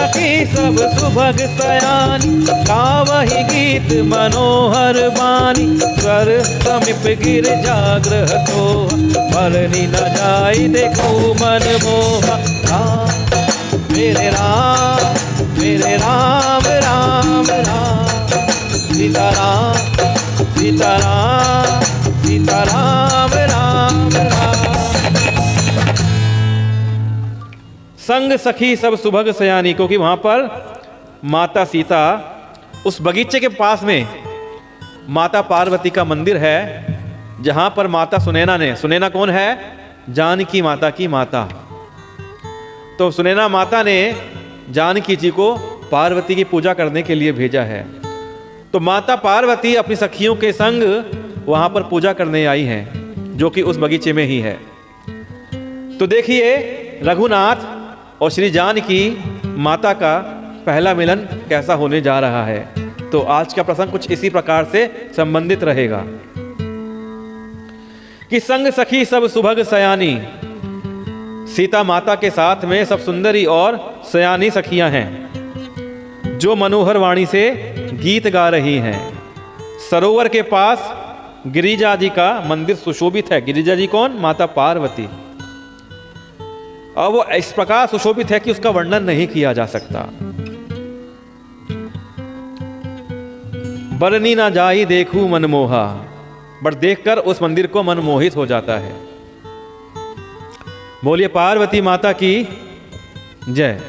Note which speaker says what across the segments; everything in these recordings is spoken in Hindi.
Speaker 1: सखी सब सुभग सयानी, गावहि गीत मनोहर बानी। स्वर समीप गिरजागृह सोहा, भरनी न जाई देखो मन मोहा। राम मेरे राम, मेरे राम राम राम। सीताराम सीताराम सीताराम राम राम। संग सखी सब सुभग सयानी, क्योंकि वहां पर माता सीता, उस बगीचे के पास में माता पार्वती का मंदिर है, जहां पर माता सुनैना ने, सुनैना कौन है? जानकी माता की माता। तो सुनैना माता ने जानकी जी को पार्वती की पूजा करने के लिए भेजा है। तो माता पार्वती अपनी सखियों के संग वहां पर पूजा करने आई हैं, जो कि उस बगीचे में ही है। तो देखिए रघुनाथ और श्री जानकी माता का पहला मिलन कैसा होने जा रहा है। तो आज का प्रसंग कुछ इसी प्रकार से संबंधित रहेगा कि संग सखी सब सुभग सयानी, सीता माता के साथ में सब सुंदरी और सयानी सखियां हैं, जो मनोहर वाणी से गीत गा रही हैं। सरोवर के पास गिरिजा जी का मंदिर सुशोभित है। गिरिजा जी कौन? माता पार्वती। और वो इस प्रकार सुशोभित है कि उसका वर्णन नहीं किया जा सकता। बरनी ना जाई देखू मनमोहा, बट देखकर उस मंदिर को मनमोहित हो जाता है। बोलिए पार्वती माता की जय।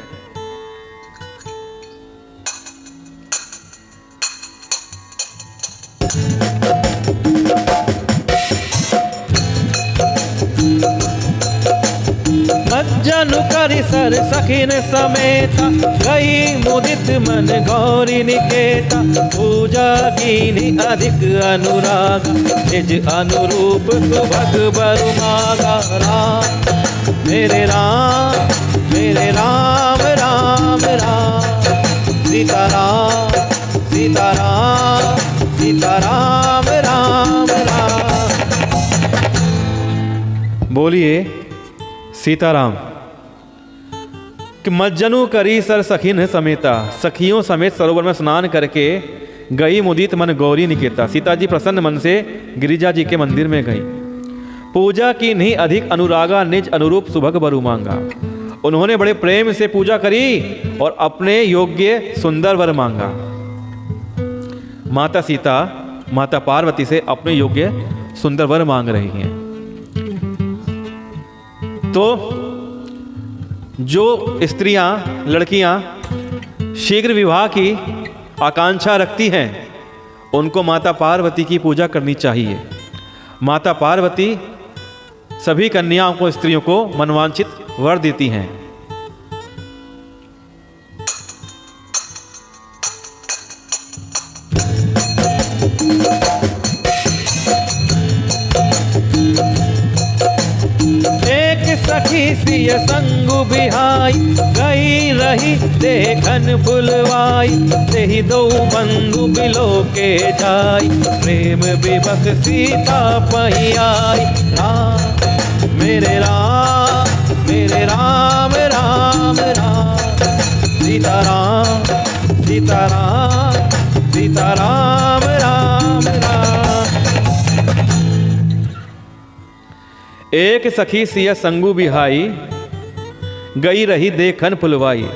Speaker 1: मज्जनु करि सर सखिन समेता, गई मुदित मन गौरी निकेता। पूजा कीनी अधिक अनुराग, निज अनुरूप सुभग बरु मागा। राम मेरे राम, मेरे राम राम राम। सीताराम सीताराम सीताराम राम राम। बोलिए सीताराम। कि मज्जनु करी सर सखिन समेता, सखियों समेत सरोवर में स्नान करके गई मुदित मन गौरी निकेता। सीता जी प्रसन्न मन से गिरिजा जी के मंदिर में गई। पूजा की नहीं अधिक अनुरागा, निज अनुरूप सुभग बरु मांगा। उन्होंने बड़े प्रेम से पूजा करी और अपने योग्य सुंदर वर मांगा। माता सीता माता पार्वती से अपने योग्य सुंदर वर मांग रही हैं। तो जो स्त्रियां, लड़कियां शीघ्र विवाह की आकांक्षा रखती हैं, उनको माता पार्वती की पूजा करनी चाहिए। माता पार्वती सभी कन्याओं को, स्त्रियों को मनवांछित वर देती हैं। सखी सिय संगु बिहाई, गई रही देखन फुलवाई। तेहि दो बंधु बिलो के जाई, प्रेम विवश सीता पही आई। राम मेरे राम, मेरे राम राम राम। सीताराम सीताराम सीताराम राम राम। एक सखी सिय संगु बिहाई, गई रही देखन फुलवाई।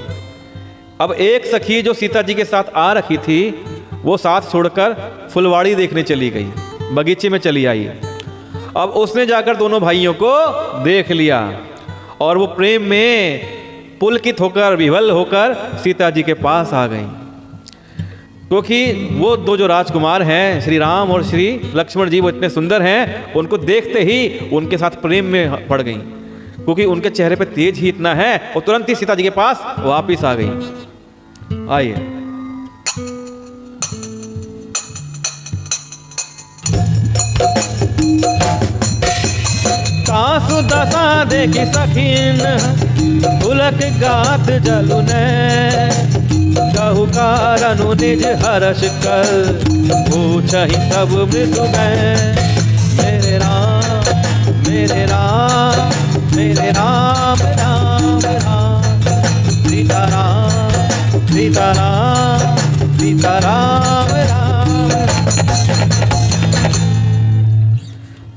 Speaker 1: अब एक सखी जो सीता जी के साथ आ रखी थी, वो साथ छोड़कर फुलवाड़ी देखने चली गई, बगीचे में चली आई। अब उसने जाकर दोनों भाइयों को देख लिया और वो प्रेम में पुलकित होकर, विह्वल होकर सीता जी के पास आ गई। क्योंकि वो दो जो राजकुमार हैं, श्री राम और श्री लक्ष्मण जी, वो इतने सुंदर हैं, उनको देखते ही उनके साथ प्रेम में पड़ गई। क्योंकि उनके चेहरे पे तेज ही इतना है, वो तुरंत ही सीता जी के पास वापिस आ गई। आइए सासु दशा देखी सखीन, पुलक गात जलु ने। कहु कारनु निज हर्ष कर, पूछहि सब मृदु में। मेरे राम मेरे राम, मेरे राम राम राम। सीताराम सीताराम सीताराम राम।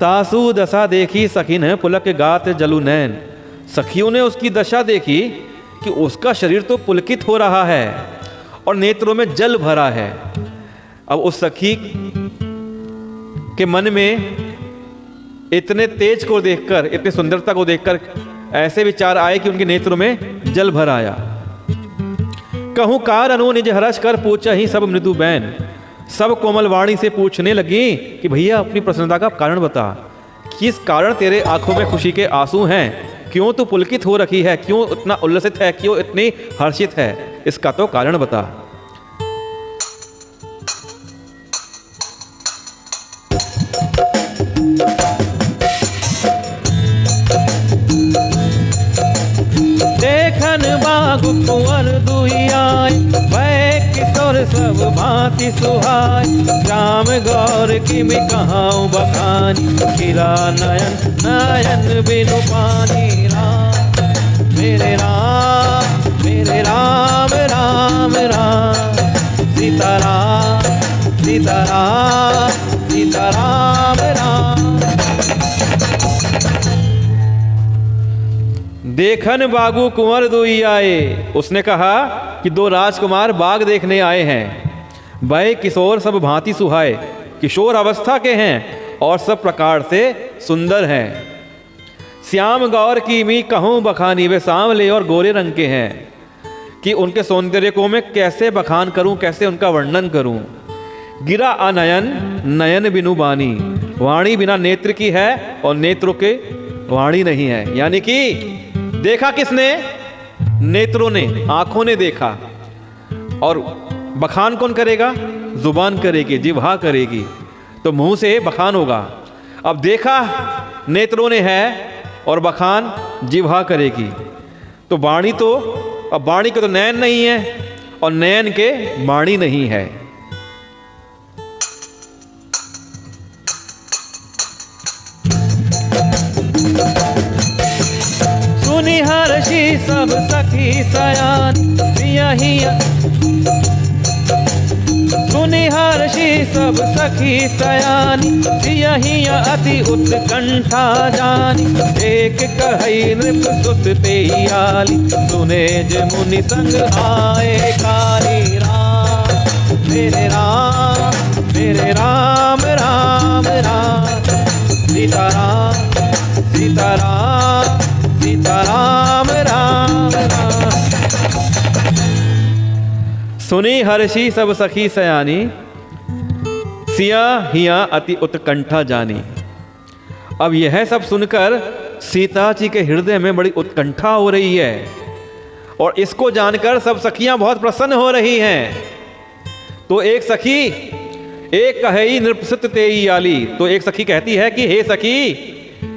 Speaker 1: तासु दशा देखी सखीन पुलक गात जलु नैन। सखियों ने उसकी दशा देखी कि उसका शरीर तो पुलकित हो रहा है और नेत्रों में जल भरा है। अब उस सखी के मन में इतने तेज को देखकर, इतनी सुंदरता को देखकर ऐसे विचार आए कि उनके नेत्रों में जल भर आया। कहूं कार अनु निज हर्ष कर पूछा ही सब मृदु बैन। सब कोमल वाणी से पूछने लगी कि भैया अपनी प्रसन्नता का कारण बता, किस कारण तेरे आंखों में खुशी के आंसू हैं, क्यों तू पुलकित हो रखी है, क्यों इतना उल्लसित है, क्यों इतनी हर्षित है, इसका तो कारण बता। देखन बागु कुंवर दुहियाय, वै किशोर सब भांति सुहाय। श्याम गौर किमि कहाऊं बखानी, खिला नयन नयन बिनु पानी। राम मेरे राम मेरे राम राम राम। सीताराम सीताराम सीताराम राम। देखन बागु कुंवर दुई आए। उसने कहा कि दो राजकुमार बाग देखने आए हैं। वह किशोर सब भांति सुहाए, किशोर अवस्था के हैं और सब प्रकार से सुंदर हैं। श्याम गौर की मी कहूँ बखानी, वे सांवले और गोरे रंग के हैं कि उनके सौंदर्य को मैं कैसे बखान करूं, कैसे उनका वर्णन करूं। गिरा अनयन नयन बिनु बानी, वाणी बिना नेत्र की है और नेत्रों के वाणी नहीं है। यानी कि देखा किसने? नेत्रों ने, आंखों ने देखा। और बखान कौन करेगा? जुबान करेगी, जिह्वा करेगी, तो मुंह से बखान होगा। अब देखा नेत्रों ने है और बखान जिह्वा करेगी, तो वाणी तो, अब वाणी के तो नयन नहीं है और नयन के वाणी नहीं है। सुनि हर्षि सब सखी सयान, सुनि हर्षि सब सखी सयानी। सियहि अति उत्कंठा जानी, एक कहई नृप सुत तेई आली। सुने जे मुनि संग आए काली। राम मेरे राम मेरे राम राम राम। सीताराम सीताराम सीताराम राम राम। सुनी हर्षि सब सखी सयानी, सिया हिया अति उत्कंठा जानी। अब यह सब सुनकर सीता जी के हृदय में बड़ी उत्कंठा हो रही है और इसको जानकर सब सखियां बहुत प्रसन्न हो रही हैं। तो एक सखी, एक कही नृपसुत तेई आली, तो एक सखी कहती है कि हे सखी,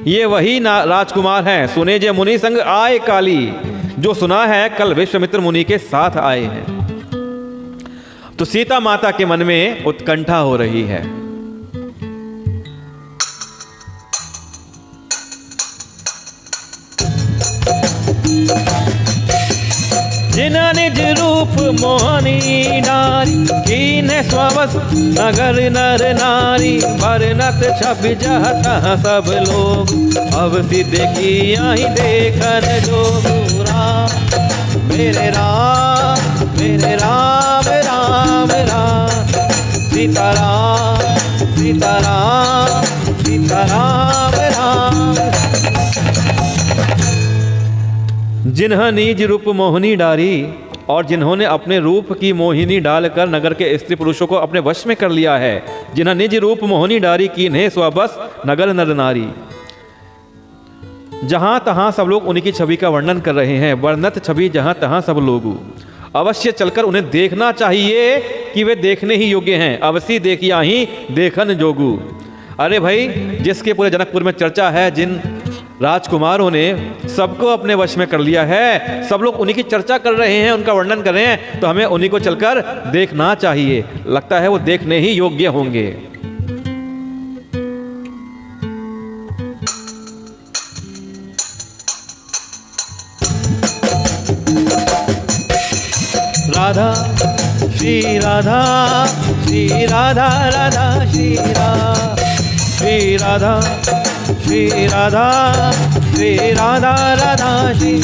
Speaker 1: ये वही राजकुमार हैं, सुने जे मुनि संग आए काली, जो सुना है कल विश्वामित्र मुनि के साथ आए हैं। तो सीता माता के मन में उत्कंठा हो रही है। जिना निज रूप मोहनी नारी, कीन्हे स्ववश नगर नर नारी। बरनत छवि जहत सब लोग, अवसि देखी आई देखन जोगु। राम मेरे राम मेरे राम राम राम। सीताराम सीताराम सीताराम राम। जिन्ह निज रूप मोहिनी डारी, और जिन्होंने अपने रूप की मोहिनी डालकर नगर के स्त्री पुरुषों को अपने वश में कर लिया है। जिन्ह निज रूप मोहिनी डारी, कीन्हे स्वबस नगर नर नारी। जहां तहां सब लोग उन्हीं की छवि का वर्णन कर रहे हैं। वर्णत छवि जहां तहां सब लोग, अवश्य चलकर उन्हें देखना चाहिए कि वे देखने ही योग्य हैं। अवश्य देखिया ही देखन जोगू। अरे भाई, जिसके पूरे जनकपुर में चर्चा है, जिन राजकुमारों ने सबको अपने वश में कर लिया है, सब लोग उन्हीं की चर्चा कर रहे हैं, उनका वर्णन कर रहे हैं, तो हमें उन्हीं को चलकर देखना चाहिए। लगता है वो देखने ही योग्य होंगे। राधा श्री राधा श्री राधा राधा श्री राधा श्री राधा श्री राधा राधा श्री।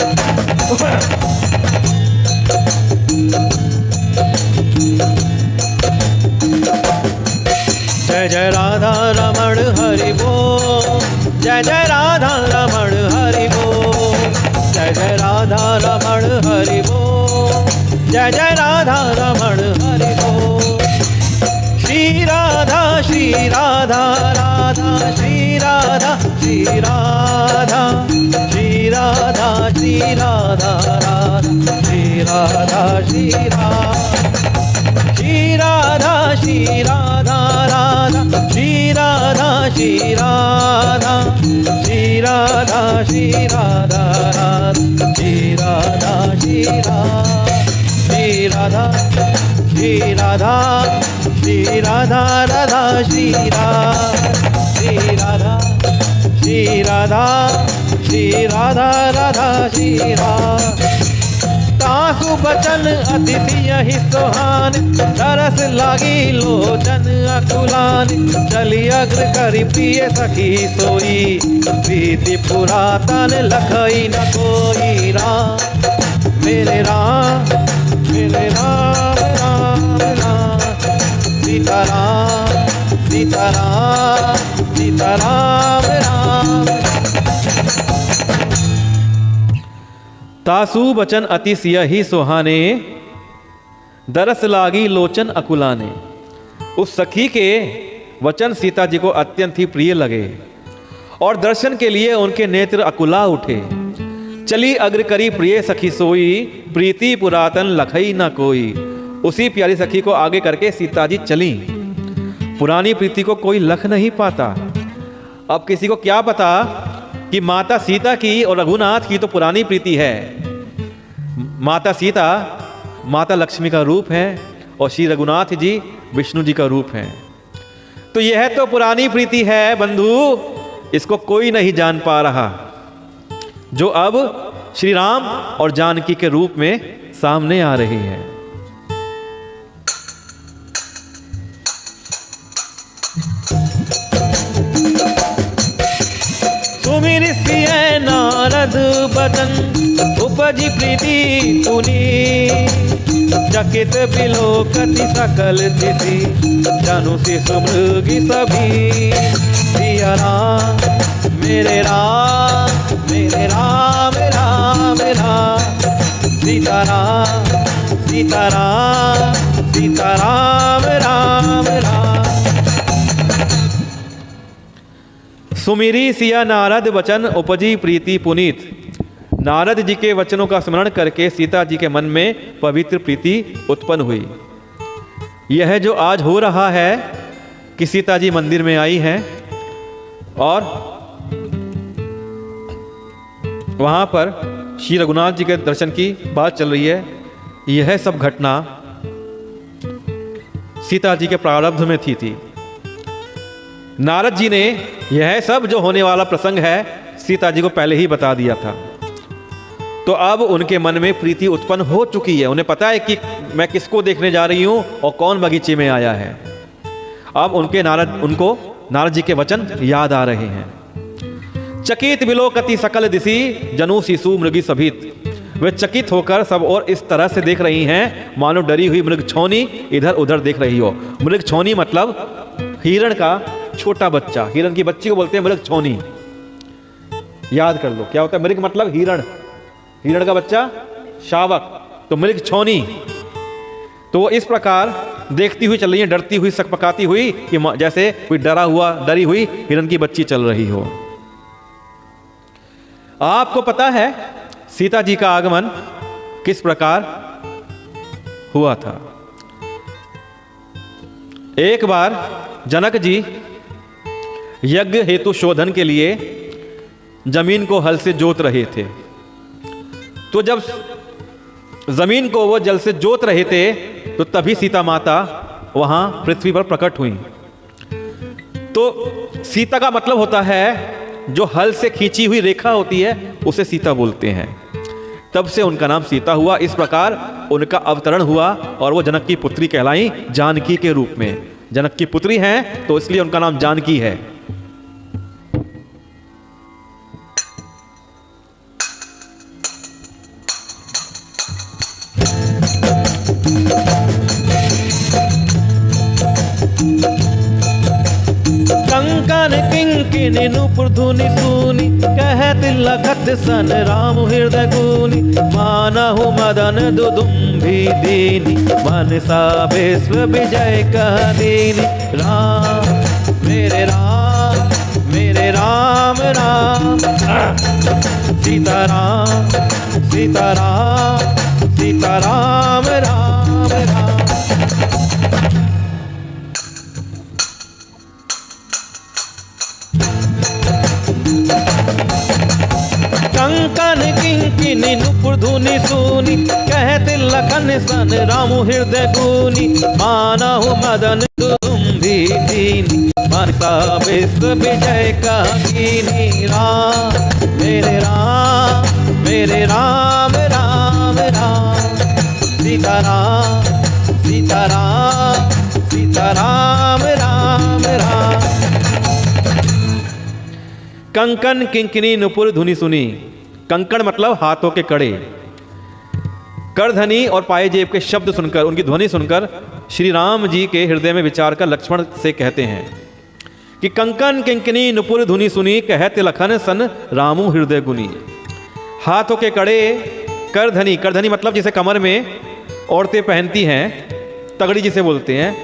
Speaker 1: जय जय राधा रमण हरि बोल, जय जय राधा रमण हरि बोल, जय जय राधा रमण हरि बोल, जय जय राधा रमण हरि बोल। श्री राधा राधा श्री राधा श्री राधा श्री राधा श्री राधा राधा श्री राधा श्री राधा श्री राधा श्री राधा राधा श्री राधा श्री राधा श्री राधा श्री राधा राधा श्री राधा श्री राधा श्री राधा श्री राधा राधा श्री राधा श्री राधा श्री राधा राधा श्री राधा। तासु बचन अतिथि यही सोहान, तरस लागी लोचन अकुलान, चली अग्र करी प्रिय सखी सोई, प्रीति पुरातन लखई न कोई। राम मेरे राम राम राम, सीताराम सीताराम सीताराम राम। तासु बचन अति सियहि सोहाने, दरस लागी लोचन अकुलाने। उस सखी के वचन सीता जी को अत्यंत ही प्रिय लगे और दर्शन के लिए उनके नेत्र अकुला उठे। चली अग्र करी प्रिय सखी सोई, प्रीति पुरातन लखई न कोई। उसी प्यारी सखी को आगे करके सीता जी चली। पुरानी प्रीति को कोई लख नहीं पाता। अब किसी को क्या पता कि माता सीता की और रघुनाथ की तो पुरानी प्रीति है। माता सीता माता लक्ष्मी का रूप है और श्री रघुनाथ जी विष्णु जी का रूप है। तो यह तो पुरानी प्रीति है बंधु, इसको कोई नहीं जान पा रहा, जो अब श्री राम और जानकी के रूप में सामने आ रही है। सुमिरि सिय नारद बदन, उपजी प्रीति पुनी, चकित बिलोकति सकल तिथि, जनु शिशु मृगी सभी। सिया राम मेरे राम राम राम, सीताराम सीताराम सीताराम राम राम। सुमिरी सिया नारद वचन उपजी प्रीति पुनीत। नारद जी के वचनों का स्मरण करके सीता जी के मन में पवित्र प्रीति उत्पन्न हुई। यह जो आज हो रहा है कि सीता जी मंदिर में आई हैं और वहां पर श्री रघुनाथ जी के दर्शन की बात चल रही है, यह सब घटना सीता जी के प्रारब्ध में थी। नारद जी ने यह सब जो होने वाला प्रसंग है सीता जी को पहले ही बता दिया था। तो अब उनके मन में प्रीति उत्पन्न हो चुकी है। उन्हें पता है कि मैं किसको देखने जा रही हूं और कौन बगीचे में आया है। अब उनको नारद जी के वचन याद आ रहे हैं। चकित बिलोकति सकल दिशि, जनु शिशु मृगी सभित। वे चकित होकर सब और इस तरह से देख रही हैं मानो डरी हुई मृग छौनी इधर उधर देख रही हो। मृग छौनी मतलब हिरण का छोटा बच्चा। हिरण की बच्ची को बोलते हैं मृग छौनी। याद कर लो क्या होता है मृग मतलब हिरण, हिरण का बच्चा शावक, तो मृग छौनी। तो वो इस प्रकार देखती हुई चल रही है, डरती हुई सकपकाती हुई कि जैसे कोई डरी हुई हिरण की बच्ची चल रही हो। आपको पता है सीता जी का आगमन किस प्रकार हुआ था। एक बार जनक जी यज्ञ हेतु शोधन के लिए जमीन को हल से जोत रहे थे। तो जब जमीन को वो जल से जोत रहे थे तो तभी सीता माता वहां पृथ्वी पर प्रकट हुई। तो सीता का मतलब होता है जो हल से खींची हुई रेखा होती है उसे सीता बोलते हैं। तब से उनका नाम सीता हुआ। इस प्रकार उनका अवतरण हुआ और वो जनक की पुत्री कहलाई जानकी के रूप में। जनक की पुत्री हैं तो इसलिए उनका नाम जानकी है।
Speaker 2: कंकन किंकिनी नूपुर धुनि सुनी कहत लखत सन राम हृदय गुनी मानहु मदन दुदुम्भी दीनी मनसा विश्व विजय कह दीनी राम मेरे राम राम सीताराम सीताराम सीताराम राम राम। कंकन किंकिनी नूपुर धुनि सुनी कहत लखन सन राम हृदय गुनी मानहु मदन दुदुम्भी दीनी मनसा विश्व विजय का कीनी राम मेरे राम राम राम सीताराम सीताराम सीताराम राम राम।
Speaker 1: कंकन किंकिनी नुपुर धुनि सुनी। कंकण मतलब हाथों के कड़े। करधनी और पायजेब के शब्द सुनकर, उनकी ध्वनि सुनकर श्री राम जी के हृदय में विचार कर लक्ष्मण से कहते हैं कि कंकन किंकिनी नुपुर धुनि सुनी कहत लखन सन रामू हृदय गुनी। हाथों के कड़े, करधनी, करधनी मतलब जिसे कमर में औरतें पहनती हैं, तगड़ी जिसे बोलते हैं,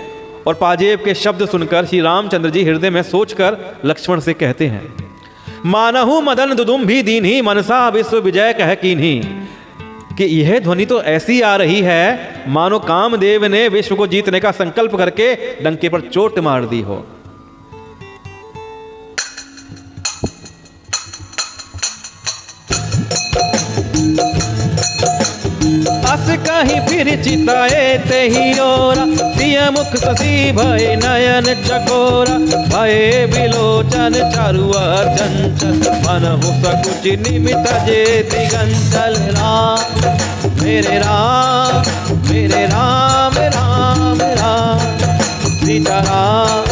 Speaker 1: और पाजेब के शब्द सुनकर श्री रामचंद्र जी हृदय में सोचकर लक्ष्मण से कहते हैं मानहु मदन दुदुम्भी दीन्ही मनसा विश्व विजय कह कीन्ही। कि यह ध्वनि तो ऐसी आ रही है मानो कामदेव ने विश्व को जीतने का संकल्प करके डंके पर चोट मार दी हो।
Speaker 2: अस कहीं फिर चिताए ते ही ओरा सिय मुख ससी भय नयन चकोरा भय बिलोचन चारुआ चंचल मनहु सकुच निमित जे दिगंचल राम मेरे राम राम राम सीताराम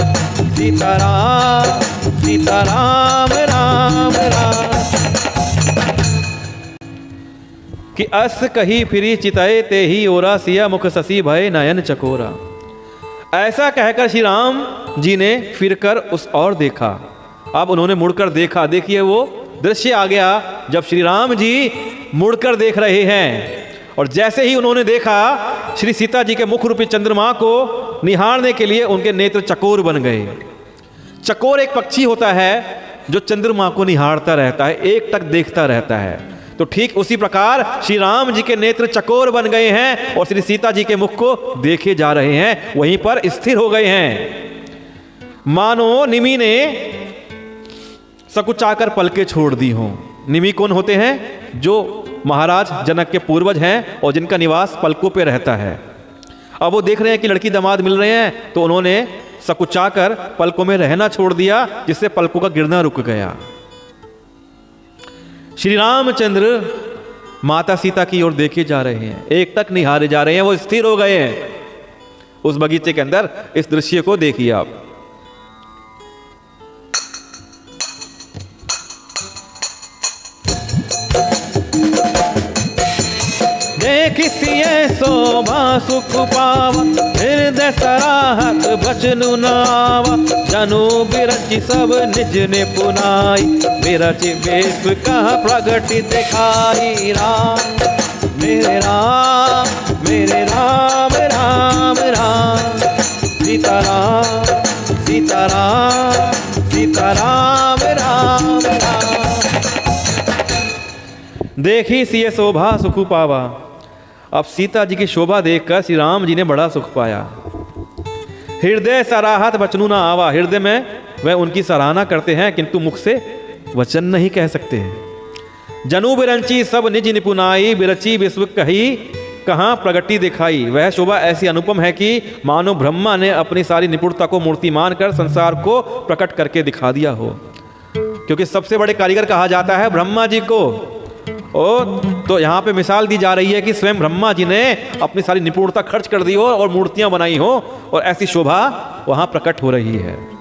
Speaker 2: सीताराम सीताराम राम राम।
Speaker 1: कि अस कही फिरी चिताए ते ही ओरा सिया मुख ससी भय नयन चकोरा। ऐसा कहकर श्री राम जी ने फिरकर उस ओर देखा। अब उन्होंने मुड़कर देखा। देखिए वो दृश्य आ गया जब श्री राम जी मुड़कर देख रहे हैं, और जैसे ही उन्होंने देखा श्री सीता जी के मुख रूपी चंद्रमा को निहारने के लिए उनके नेत्र चकोर बन गए। चकोर एक पक्षी होता है जो चंद्रमा को निहारता रहता है, एक टक देखता रहता है। तो ठीक उसी प्रकार श्री राम जी के नेत्र चकोर बन गए हैं और श्री सीता जी के मुख को देखे जा रहे हैं, वहीं पर स्थिर हो गए हैं। मानो निमि ने सकुचाकर पलके छोड़ दी हों। निमि कौन होते हैं? जो महाराज जनक के पूर्वज हैं और जिनका निवास पलकों पे रहता है। अब वो देख रहे हैं कि लड़की दामाद मिल रहे हैं, तो उन्होंने सकुचाकर पलकों में रहना छोड़ दिया, जिससे पलकों का गिरना रुक गया। श्री रामचंद्र माता सीता की ओर देखे जा रहे हैं, एक टक निहारे जा रहे हैं, वो स्थिर हो गए हैं उस बगीचे के अंदर। इस दृश्य को देखिए आप।
Speaker 2: देखिए शोभा सुख पावा हृदय सराहत बचनु नावा जनु बिरचि सब निज ने पुनाई बिरचि वेश कह प्रगट दिखाई राम मेरे राम राम राम सीताराम सीताराम सीताराम राम राम।
Speaker 1: देखी सिय शोभा सुख पावा। अब सीता जी की शोभा देखकर श्री राम जी ने बड़ा सुख पाया। हृदय सराहत वचनु ना आवा। हृदय में वह उनकी सराहना करते हैं किंतु मुख से वचन नहीं कह सकते। जनु बिरंची सब निज निपुनाई बिरची विश्व कही कहाँ प्रगति दिखाई। वह शोभा ऐसी अनुपम है कि मानो ब्रह्मा ने अपनी सारी निपुणता को मूर्तिमान कर संसार को प्रकट करके दिखा दिया हो। क्योंकि सबसे बड़े कारीगर कहा जाता है ब्रह्मा जी को, तो यहाँ पे मिसाल दी जा रही है कि स्वयं ब्रह्मा जी ने अपनी सारी निपुणता खर्च कर दी हो और मूर्तियां बनाई हो और ऐसी शोभा वहाँ प्रकट हो रही है।